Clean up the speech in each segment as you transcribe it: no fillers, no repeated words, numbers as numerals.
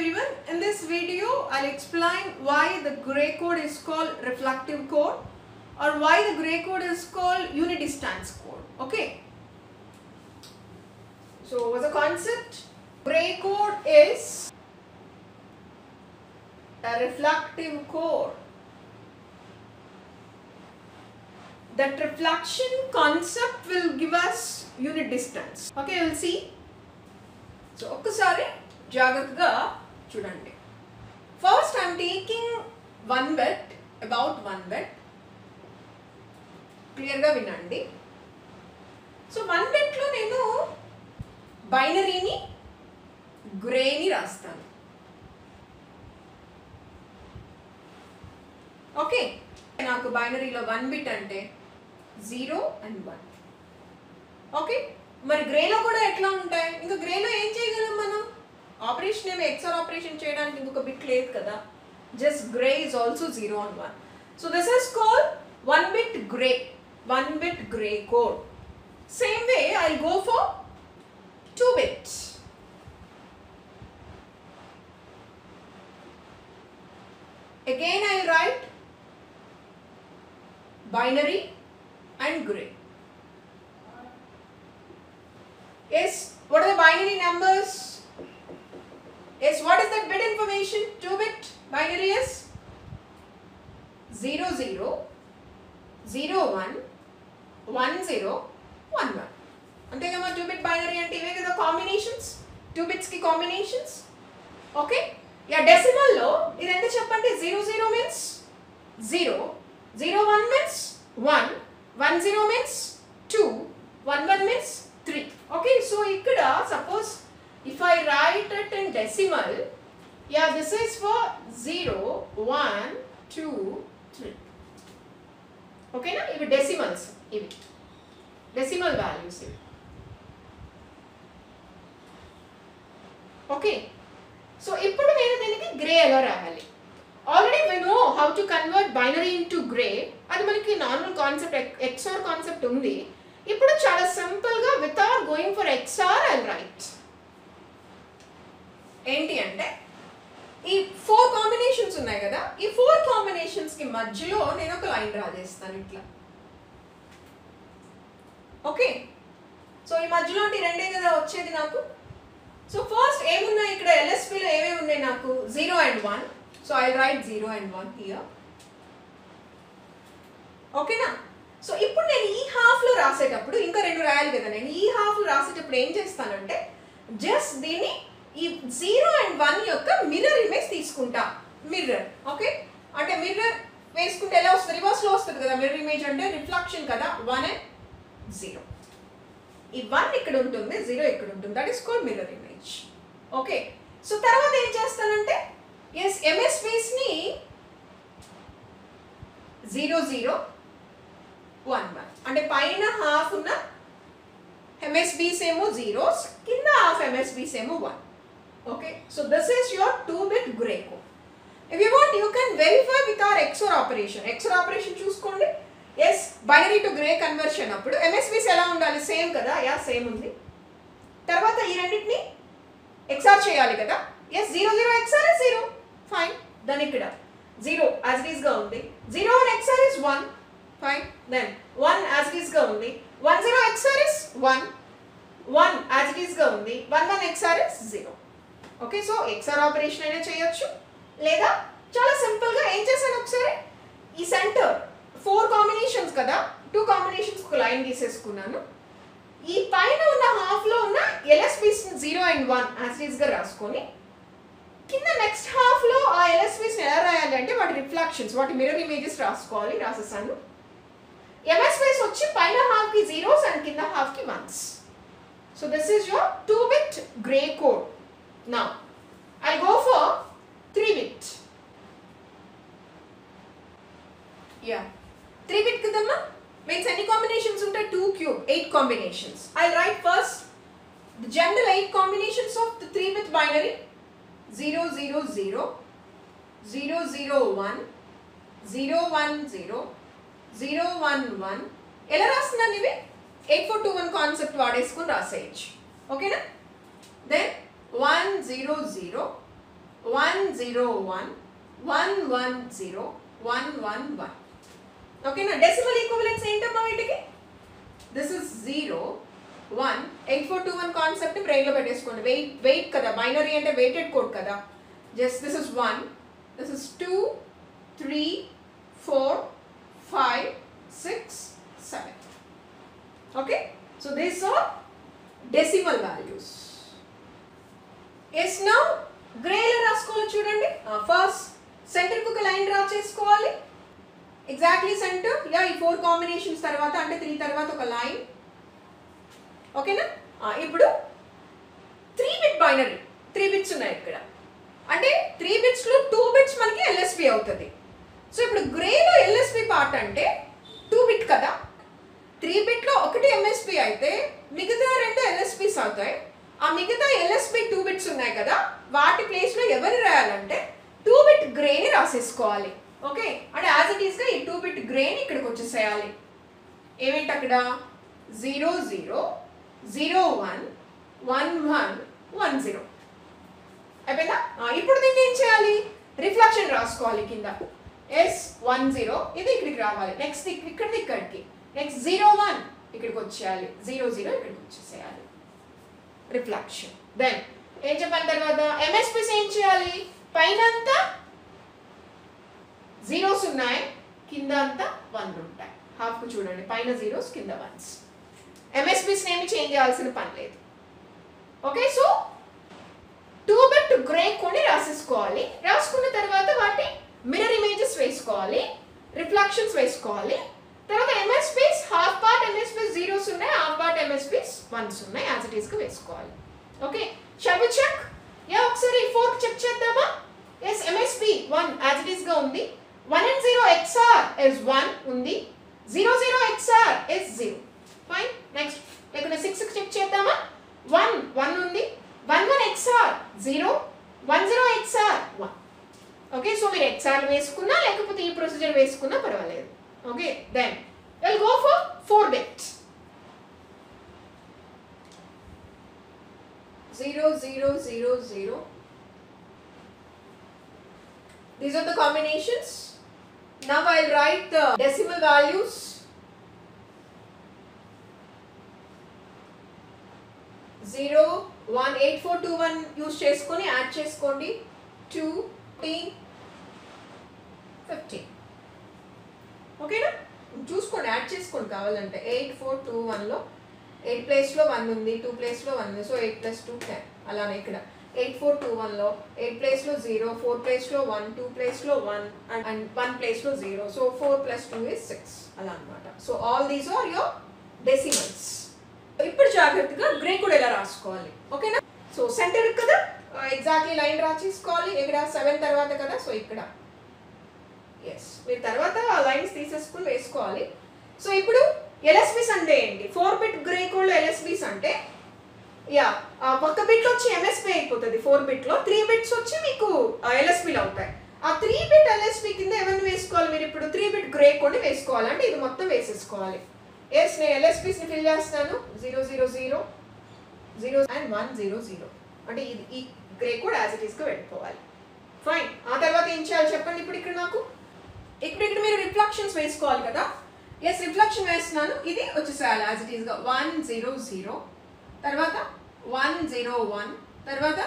everyone, in this video I'll explain why the gray code is called reflective code or why the gray code is called unit distance code. Okay. So what's the concept? Gray code is a reflective code. That reflection concept will give us unit distance. Okay, we'll see. So ఒక్కసారి జాగ్రత్తగా చూడండి. First I am taking one bit, about one bit. క్లియర్గా వినండి. So one బిట్లో నేను బైనరీని గ్రేని రాస్తాను. Okay, నాకు బైనరీలో one bit అంటే 0 and 1. Okay, మరి గ్రేలో కూడా ఎట్లా ఉంటాయి? ఇంకా గ్రేలో ఏం చేయగలం మనం? ఆపరేషన్ ఏమి ఎక్స్ఆర్ ఆపరేషన్ చేయడానికి ఇంకొక బిట్ లేదు కదా. Just grey is also 0 and 1. So this is called one bit Gray code. Same way I will go for 2 bits. Again I will write binary and gray. Yes, what are the binary numbers? Yes, what is that bit information? 2 bit binary is 0 0 0 1 1 0 1 1. అంతే కదా 2 bit binary అంటే ఇవే కదా combinations, 2 bits కి combinations. Okay, yeah decimal లో ఇది ఎంత చెప్పండి? 0 0 means 0, 0 1 means 1, 1 0 means 2, 1 1 means 3. Okay, so ikkada suppose if I write it in decimal, yeah, this is for 0 1 2 3. Okay na, ivi decimals, ivi decimal values ivi. Okay, so ippudu nenu diniki gray ela rayali. Already we know how to convert binary into gray. అది మనకి normal concept XOR concept ఉంది. ఇప్పుడు చాలా simple గా without going for XOR I right. ఏంటి అంటే ఈ 4 combinations ఉన్నాయి కదా, ఈ 4 కాంబినేషన్స్ కి మధ్యలో నేను ఒక లైన్ డ్రా చేస్తాను ఇట్లా. ఓకే, సో ఈ మధ్యలో రెండే కదా వచ్చేది నాకు. సో ఫస్ట్ ఏమున్నాయి ఇక్కడ LSP లో ఏమేమి ఉన్నాయి నాకు? 0 and 1. So I'll write 0 and 1 here. Okay na? So ఇప్పుడు నేను ఈ హాఫ్ లో రాసేటప్పుడు ఇంకా రెండు రాయాలి కదా. నేను ఈ హాఫ్ లో రాసేటప్పుడు ఏం చేస్తానంటే జస్ట్ దీన్ని ఈ 0 and 1 యొక్క మిర్రర్ ఇమేజ్ తీసుకుంటా. మిర్రర్, ఓకే, అంటే మిర్రర్ వేసుకుంటే ఎలా వస్తుంది? రివర్స్ లో వస్తుంది కదా. మిర్రర్ ఇమేజ్ అంటే రిఫ్లెక్షన్ కదా. 1 and 0, ఈ 1 ఇక్కడ ఉంటుంది, 0 ఇక్కడ ఉంటుంది. That is called mirror image. Okay, so తర్వాత ఏం చేస్తానంటే ఎస్ MSBs ని 0 0 1 1 అంటే పైన హాఫ్ ఉన్న MSBs ఏమో జీరోస్, కింద హాఫ్ MSBs ఏమో 1. Okay, so this is your 2 bit Gray code. If you want you can verify with our XOR operation. XOR operation చూసుకోండి. Yes, binary to Gray conversion అప్పుడు MSBs ఎలా ఉండాలి? Same కదా. Yeah same ఉంది. తర్వాత ఈ రెండింటిని XOR చేయాలి కదా. Yes, 0 0 XOR is 0. Fine. Then ఇక్కడ 0 యాజ్ ఇట్ ఈస్ గా ఉంది. 0 1 XOR is 1. Fine. Then 1 as it is గా ఉంది. 1 0 XOR is 1. 1 as it is గా ఉంది. 1 1 XOR is 0. Okay, so XOR operation అయినా చేయొచ్చు, లేదా చాలా సింపుల్ గా ఏం చేశాను ఒకసారి ఈ సెంటర్ 4 కాంబినేషన్స్ కదా, 2 కాంబినేషన్స్ ఒక లైన్ గీసేసుకున్నాను. ఈ పైన ఉన్న హాఫ్ లో ఉన్న LSBs 0 and 1 as it is గా రాసుకొని కింద నెక్స్ట్ హాఫ్ లో ఆ LSBs ఎలా రాయాలి అంటే వాటి రిఫ్లెక్షన్స్, వాటి మిర్రర్ ఇమేజెస్ రాసుకోవాలి. రాసేసాను. MSBs వచ్చి పైన హాఫ్ కి జీరోస్ అండ్ కింద హాఫ్ కి 1s. So this is your 2 bit Gray code. Now I go for 3 bit. Yeah 3 bit కదమ్మా, మీన్స్ ఎన్ని కాంబినేషన్స్ ఉంటాయి? 2 cube 8 combinations. I right first the general 8 combinations of the 3 bit binary. 0 0 0 0 0 1 0 1 0 0 1 1. ఎలా రాస్తున్నాను ఇవి? 8421 concept వాడేసుకొని రాసేయచ్చు. ఓకేనా? Then 1 0 0 101 110 111. ఓకేనా? Decimal equivalence ఏంటమ్మా వీటికి? దిస్ ఇస్ 0 1 8421 కాన్సెప్ట్ బ్రెయిన్లో పెట్టేసుకోండి. వెయిట్ కదా, బైనరీ అంటే వెయిటెడ్ కోడ్ కదా. Just this is 1, this is 2 3 4 5 6 7. Okay, so these are decimal values. Yes, now గ్రేలో రాసుకోవాలి చూడండి. ఫస్ట్ సెంటర్కి ఒక లైన్ డ్రా చేసుకోవాలి. Exactly centre. ఈ 4 కాంబినేషన్స్ తర్వాత అంటే 3 తర్వాత ఒక లైన్. ఓకేనా? ఇప్పుడు 3 బిట్ బైనరీ, 3 బిట్స్ ఉన్నాయి ఇక్కడ. అంటే 3 బిట్స్లో 2 బిట్స్ మనకి ఎల్ఎస్బి అవుతుంది. సో ఇప్పుడు గ్రేలో ఎల్ఎస్బి పార్ట్ అంటే 2 బిట్ కదా. 3 బిట్లో ఒకటి ఎంఎస్బి అయితే మిగతా 2 ఎల్ఎస్బిస్ అవుతాయి. ఆ మిగతా ఎల్ఎస్బి 2 బిట్స్ ఉన్నాయి కదా, వాటి ప్లేస్లో ఎవరు రాయాలంటే 2 బిట్ గ్రేని రాసేసుకోవాలి. ఓకే, అంటే యాజ్ ఇట్ ఈస్గా ఈ 2 బిట్ గ్రేని ఇక్కడికి వచ్చేసేయాలి. ఏమేంటి అక్కడ? 0 0 0 1 1 1 1 0 అయిపోయిందా? ఇప్పుడు దీన్ని ఏం చేయాలి? రిఫ్లెక్షన్ రాసుకోవాలి కింద. S10 ఇది ఇక్కడికి రావాలి. నెక్స్ట్ ఇక్కడిది ఇక్కడికి. నెక్స్ట్ 01 ఇక్కడికి వచ్చేయాలి. 00 ఇక్కడికి వచ్చేసేయాలి. రిఫ్లెక్షన్. దెన్ ఏం చెప్పిన తర్వాత ఎంఎస్పీస్ ఏం చేయాలి? పైన అంతా జీరోస్ ఉన్నాయి, కింద అంతా 1 ఉంటాయి. హాఫ్కు చూడండి, పైన జీరోస్ కింద 1s. ఎంఎస్పీస్ ఏమి చేంజ్ చేయాల్సిన పని లేదు. ఓకే, సో 2 బిట్ గ్రే కొని రాసేసుకోవాలి. రాసుకున్న తర్వాత వాటి మిర్రర్ ఇమేజెస్ వేసుకోవాలి, రిఫ్లెక్షన్స్ వేసుకోవాలి. తర్వాత MSBs half part MSBs zeros ఉన్నాయి, హాఫ్ పార్ట్ ఎంఎస్పీస్ 1s ఉన్నాయి. యాజ్ ఇట్ ఈస్గా వేసుకోవాలి. Okay, shall we check? ఒకసారి 4 చెక్ చేద్దామా? ఎస్, ఎంఎస్పీ 1 యాజ్ ఇట్ ఈస్గా ఉంది. 1 and 0 XR is 1 ఉంది. 0 0 XR is 0. ఫైన్. నెక్స్ట్ లేకుంటే 6 చెక్ చేద్దామా? 1 1 ఉంది. 1 1 XR 0, 1 0 XR 1. ఓకే, సో మీరు XR వేసుకున్నా లేకపోతే ఈ ప్రొసీజర్ వేసుకున్నా పర్వాలేదు. Okay, then will go for 4 bits. 0 0 0 0. These are the combinations. Now I'll write the decimal values. 0 1 8421 use చేసుకొని యాడ్ చేసుకోండి. 2 15 15. ఓకేనా? చూసుకోండి, యాడ్ చేసుకోండి కావాలంటే. 8421లో 8 ప్లేస్లో 1 ఉంది, 2 ప్లేస్లో 1 ఉంది. సో 8 + 2 10. అలానే ఇక్కడ 8421లో 8 ప్లేస్లో 0, 4 ప్లేస్లో 1, 2 ప్లేస్లో 1 అండ్ 1 ప్లేస్లో 0. సో 4 + 2 is 6 అలా అనమాట. So all these are your decimals. ఇప్పుడు జాగ్రత్తగా గ్రే కూడా ఎలా రాసుకోవాలి. ఓకేనా? సో సెంటర్ కదా, ఎగ్జాక్ట్లీ లైన్ డ్రా చేసుకోవాలి. ఇక్కడ 7 తర్వాత కదా, సో ఇక్కడ ఎస్ మీరు తర్వాత లైన్స్ తీసేసుకుని వేసుకోవాలి. సో ఇప్పుడు ఎల్ఎస్బీస్ అంటే ఏంటి? 4 బిట్ గ్రే కోడ్లో ఎల్ఎస్బీస్ అంటే ఒక్క బిట్ వచ్చి ఎంఎస్పీ అయిపోతుంది. 4 బిట్లో 3 బిట్స్ వచ్చి మీకు ఎల్ఎస్పీలు అవుతాయి. ఆ 3 బిట్ ఎల్ఎస్పీ కింద ఎవరిని వేసుకోవాలి మీరు? ఇప్పుడు 3 బిట్ గ్రే కోడ్ని వేసుకోవాలంటే ఇది మొత్తం వేసేసుకోవాలి. ఎస్, నేను ఎల్ఎస్పీస్ని ఫిల్ చేస్తాను. 0 0 0 0 అండ్ 1 0 0. అంటే ఇది ఈ గ్రే కోడ్ యాజ్ ఇట్ ఈస్గా పెట్టుకోవాలి. ఫైన్. ఆ తర్వాత ఏం చేయాలి చెప్పండి. ఇప్పుడు ఇక్కడ నాకు ఇక్కడ మీరు రిఫ్లెక్షన్స్ వేసుకోవాలి కదా. ఎస్, రిఫ్లెక్షన్ వేస్తున్నాను. ఇది వచ్చేసేయాలి యాజ్ ఇట్ ఈస్గా. 1 0 0 తర్వాత 1 0 1 తర్వాత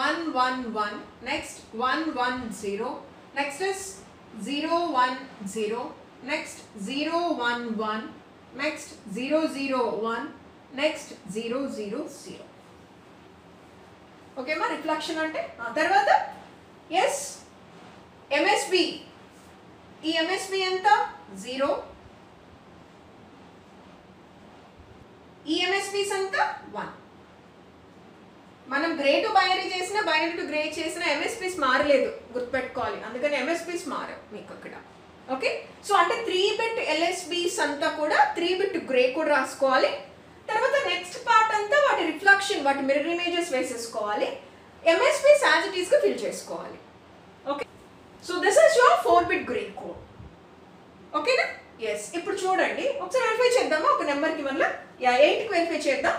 1 1 1 next 1 1 0 next is 0 1 0 next 0 1 1 next 0 0 1 next 0 0 0. ఓకేమా? రిఫ్లెక్షన్ అంటే. తర్వాత ఎస్, ఎంఎస్బి. ఈ ఎంఎస్బి ఎంత? 0. ఈ ఎంఎస్బీస్ అంతా 1. మనం గ్రే టు బైనరీ చేసిన, బైనరీ టు గ్రే చేసిన ఎంఎస్పీస్ మారలేదు, గుర్తుపెట్టుకోవాలి. అందుకని ఎంఎస్పీస్ మారావు మీకు అక్కడ. ఓకే, సో అంటే 3 బిట్ ఎల్ఎస్బీస్ అంతా కూడా 3 బిట్ గ్రే కూడా రాసుకోవాలి. తర్వాత నెక్స్ట్ పార్ట్ అంతా వాటి రిఫ్లెక్షన్, వాటి మిర్రర్ ఇమేజెస్ వేసేసుకోవాలి. ఎంఎస్పీస్ యాజ్ ఇట్ ఈస్గా ఫిల్ చేసుకోవాలి. Okay, so this is your 4 bit Gray code. ఓకేనా? ఎస్, ఇప్పుడు చూడండి ఒకసారి వెరిఫై చేద్దామా ఒక నెంబర్కి. మళ్ళీ 8కి వెరిఫై చేద్దాం.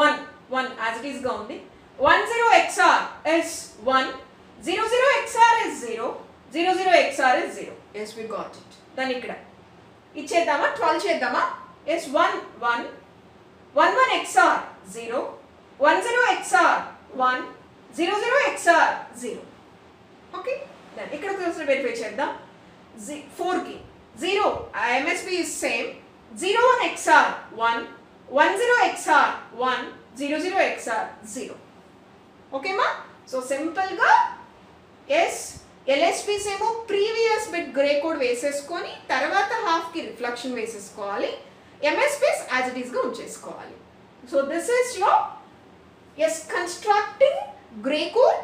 1 1 యాజ్ ఇట్ ఈస్గా ఉంది. 1 0 XR is 1, 0 0 XOR is 0, 0 0 XOR is 0. Yes, we got it. దాన్ని ఇక్కడ ఇచ్చేద్దామా, 12 చేద్దామా? Yes, 1 1 1 1 XOR 0, 1 0 XOR 1, 0 0 XOR 0. Okay, దాన్ని ఇక్కడ ఒకసారి వెరిఫై చేద్దాం. 4 కి 0 MSB is same, 0 1 XOR 1, 1 0 XOR 1, 0 0 XOR 0. Okay మా? సో సింపుల్గా ఎస్ LSBs ఏమో ప్రీవియస్ బిట్ గ్రే కోడ్ వేసేసుకొని తర్వాత హాఫ్కి రిఫ్లెక్షన్ వేసేసుకోవాలి. MSBs యాజ్ ఇట్ ఈస్గా ఉంచేసుకోవాలి. So this is your constructing Gray code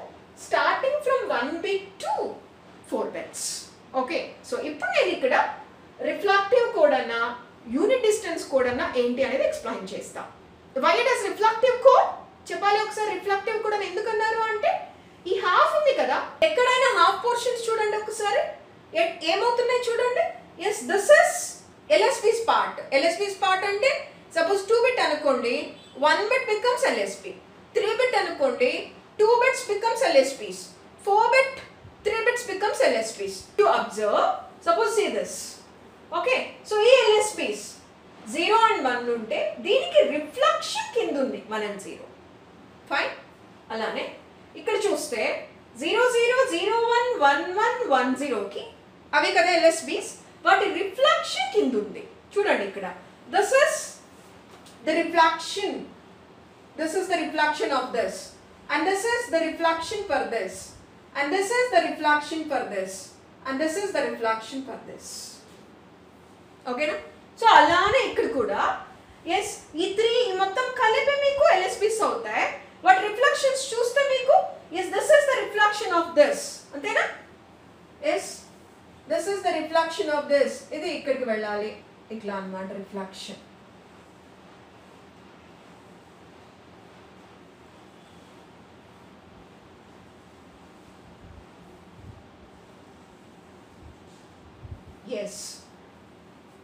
starting from 1 bit to 4 bits. Okay, so ఇప్పుడు నేను ఇక్కడ రిఫ్లెక్టివ్ కోడ్ అన్నా యూనిట్ డిస్టెన్స్ కోడ్ అన్నా ఏంటి అనేది ఎక్స్ప్లెయిన్ చేస్తా. వై డస్ రిఫ్లెక్టివ్ కోడ్ చెప్పాలి ఒకసారి. రిఫ్లెక్టివ్ కోడ్ అని ఎందుకు అన్నారు అంటే ఈ హాఫ్ ఉంది కదా, ఎక్కడైనా హాఫ్ పోర్షన్స్ చూడండి ఒకసారి ఏమవుతున్నాయి చూడండి. Yes, this is LSBs part. LSBs part అంటే సపోజ్ 2 bit అనుకోండి, 1 bit becomes LSB, 3 bit అనుకోండి, 2 bits becomes LSBs, 4 bit 3 bits becomes LSBs. You observe, suppose see this. Okay, so ఈ LSBs 0 and 1 ఉంటే దీనికి రిఫ్లెక్షన్ కింద ఉంది 1 and 0. ఫైన్. అలానే ఇక్కడ చూస్తే 0 0 0 1 1 1 1 0కి అవి కదా LSBs, వాటి రిఫ్లెక్షన్ కింద ఉంది చూడండి ఇక్కడ. This is the reflection, this is the reflection of this, and this is the reflection for this, and this is the reflection for this, and this is the reflection for this. Okay na? So అలానే ఇక్కడ కూడా yes ఈ 3 మొత్తం కలిపి మీకు LSBs అవుతాయి. వాటి reflections చూస్తే మీకు yes this is the reflection of this, అంతేనా? yes this is the reflection of this. ఇది ఇక్కడికి వెళ్ళాలి ఇట్లా అన్నమాట reflection. Yes.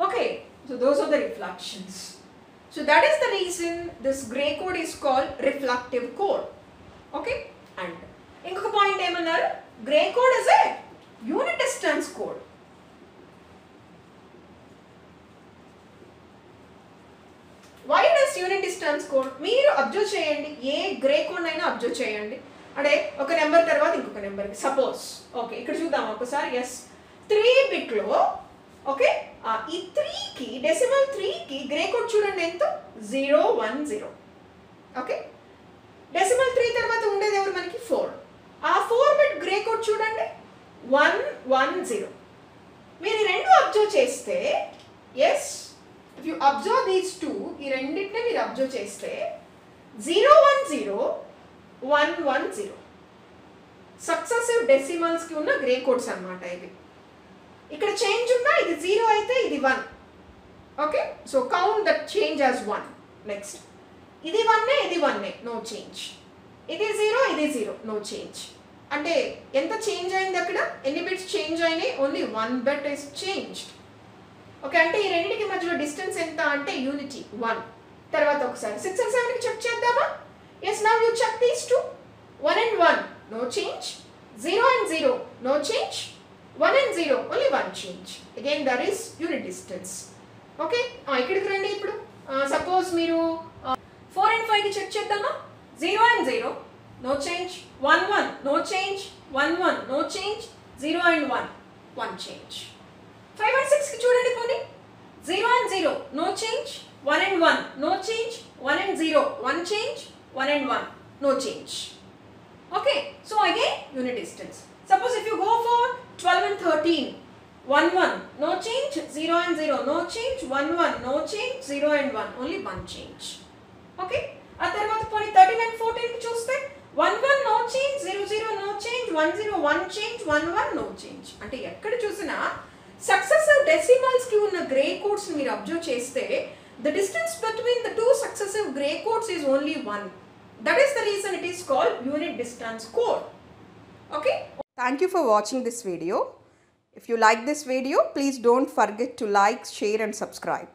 Okay, so those are the reflections. So that is the reason this gray code is called reflective code. Okay, and ఇంకొక point ఏమన్నారు, gray code is a unit distance code. Why does unit distance code? మీరు observe చేయండి, ఏ grey code అయినా observe చేయండి. అంటే ఒక number తర్వాత ఇంకొక నెంబర్కి సపోజ్ ఓకే ఇక్కడ చూద్దాం ఒకసారి. ఎస్ 3 బిట్లో ఓకే ఈ 3కి డెసిమల్ 3కి గ్రే కోడ్ చూడండి ఎంత 0 1 0. ఓకే డెసిమల్ 3 తర్వాత ఉండేది ఎవరు మనకి 4. ఆ 4 బిట్ గ్రే కోడ్ చూడండి 1 1 0. మీరు ఈ రెండు అబ్జర్వ్ చేస్తే yes if you observe these 2 ఈ రెండింటిని మీరు అబ్జర్వ్ చేస్తే 0 1 0 1 1 0 సక్సెసివ్ డెసిమల్స్కి ఉన్న గ్రే కోడ్స్ అన్నమాట ఇవి. ఇక్కడ చేంజ్ ఉన్నా ఇది 0 అయితే ఇది 1. Okay so count that change as 1. Next ఇది 1 ఇది 1 నో చేంజ్, ఇది 0 ఇది 0 నో చేంజ్. అంటే ఎంత చేంజ్ అయింది అక్కడ, ఎన్ని బిట్స్ చేంజ్ అయినాయి, only 1 bit is changed. Okay అంటే ఈ రెండింటికి మధ్యలో డిస్టెన్స్ ఎంత అంటే యూనిటీ 1. తర్వాత ఒకసారి 6 and 7కి చెక్ చేద్దామా. Yes now you check these 2, 1 and 1 no change, 0 and 0 no change, 1 and 0 only 1 change. Again that is unit distance. Okay, ఇక్కడికి రండి ఇప్పుడు. సపోజ్ మీరు 4 and 5కి చెక్ చేద్దామా. 0 and 0 no change, 1 1 no change, 1 1 no change, 0 and 1 1 change. 5 and 6కి చూడండి పోనీ 0 and 0 no change, 1 and 1 no change, 1 and 0 1 change, 1 and 1 no change. Okay, so again unit distance. Suppose if you go for 12 and 13, 1 1 no change, 0 and 0 no change, 1 1 no change, 0 and 1 only 1 change. Okay, ఆ తర్వాత పోనీ 13 and 14కి చూస్తే 1 1 no change, 0 0 no change, 1 0 1 change, 1 1 no change. అంటే ఎక్కడ చూసినా successive డెసిమల్స్కి ఉన్న grey codes మీరు observe చేస్తే the distance between the two successive gray codes is only 1. That is the reason it is called unit distance code. Okay. Thank you for watching this video. If you like this video, please don't forget to like, share and subscribe.